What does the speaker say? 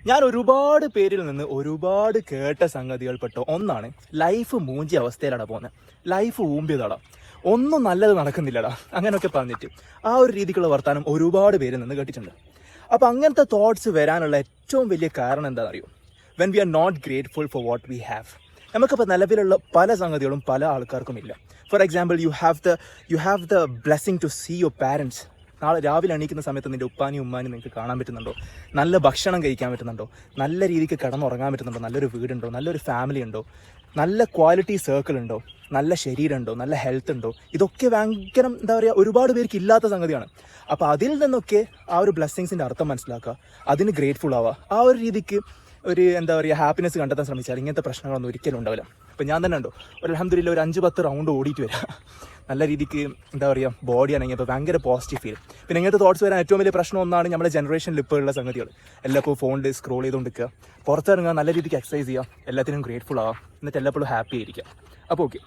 ഞാൻ ഒരുപാട് പേരിൽ നിന്ന് ഒരുപാട് കേട്ട സംഗതികൾപ്പെട്ട ഒന്നാണ് ലൈഫ് മൂഞ്ചി അവസ്ഥയിലാണ് പോകുന്നത്, ലൈഫ് ഊമ്പിയതാടാ, ഒന്നും നല്ലത് നടക്കുന്നില്ലടാ അങ്ങനെയൊക്കെ പറഞ്ഞിട്ട് ആ ഒരു രീതിക്കുള്ള വർത്താനം ഒരുപാട് പേരിൽ നിന്ന് കേട്ടിട്ടുണ്ട്. അപ്പോൾ അങ്ങനത്തെ തോട്ട്സ് വരാനുള്ള ഏറ്റവും വലിയ കാരണം എന്താണെന്നറിയോ? When we are not grateful for what we have. നമുക്കിപ്പോൾ നിലവിലുള്ള പല സംഗതികളും പല ആൾക്കാർക്കും ഇല്ല. For example, you have the blessing to see your parents. നാളെ രാവിലെ എണീക്കുന്ന സമയത്ത് നിൻ്റെ ഉപ്പാനും ഉമ്മാനും നിങ്ങൾക്ക് കാണാൻ പറ്റുന്നുണ്ടോ? നല്ല ഭക്ഷണം കഴിക്കാൻ പറ്റുന്നുണ്ടോ? നല്ല രീതിക്ക് കിടന്നുറങ്ങാൻ പറ്റുന്നുണ്ടോ? നല്ലൊരു വീടുണ്ടോ? നല്ലൊരു ഫാമിലി ഉണ്ടോ? നല്ല ക്വാളിറ്റി സർക്കിൾ ഉണ്ടോ? നല്ല ശരീരമുണ്ടോ? നല്ല ഹെൽത്ത് ഉണ്ടോ? ഇതൊക്കെ ഭയങ്കര എന്താ പറയുക, ഒരുപാട് പേർക്ക് ഇല്ലാത്ത സംഗതിയാണ്. അപ്പോൾ അതിൽ നിന്നൊക്കെ ആ ഒരു ബ്ലെസ്സിങ്സിൻ്റെ അർത്ഥം മനസ്സിലാക്കുക, അതിന് ഗ്രേറ്റ്ഫുൾ ആവുക, ആ ഒരു രീതിക്ക് ഒരു എന്താ പറയുക ഹാപ്പിനെസ് കണ്ടെത്താൻ ശ്രമിച്ചാൽ ഇങ്ങനത്തെ പ്രശ്നങ്ങളൊന്നും ഒരിക്കലും ഉണ്ടാവില്ല. അപ്പോൾ ഞാൻ തന്നെ ഉണ്ടോ ഒരു അൽഹംദുലില്ലാ ഒരു 5-10 റൗണ്ട് ഓടിയിട്ട് വരാം, നല്ല രീതിക്ക് എന്താ പറയുക ബോഡി ആണെങ്കിൽ അപ്പോൾ ഭയങ്കര പോസിറ്റീവ് ഫീൽ. പിന്നെ ഇങ്ങനത്തെ തോട്ട്സ് വരാൻ ഏറ്റവും വലിയ പ്രശ്നം ഒന്നാണ് നമ്മുടെ ജനറേഷനിൽ ഇപ്പോൾ ഉള്ള സംഗതികൾ. എല്ലാം ഇപ്പോൾ ഫോണിൽ സ്ക്രോൾ ചെയ്തുകൊണ്ടിരിക്കുക, പുറത്തിറങ്ങുക, നല്ല രീതിക്ക് എക്സസൈസ് ചെയ്യുക, എല്ലാത്തിനും ഗ്രേറ്റ്ഫുൾ ആവുക, എന്നിട്ട് എല്ലാപ്പോഴും ഹാപ്പി ആയിരിക്കുക. അപ്പോൾ ഓക്കെ.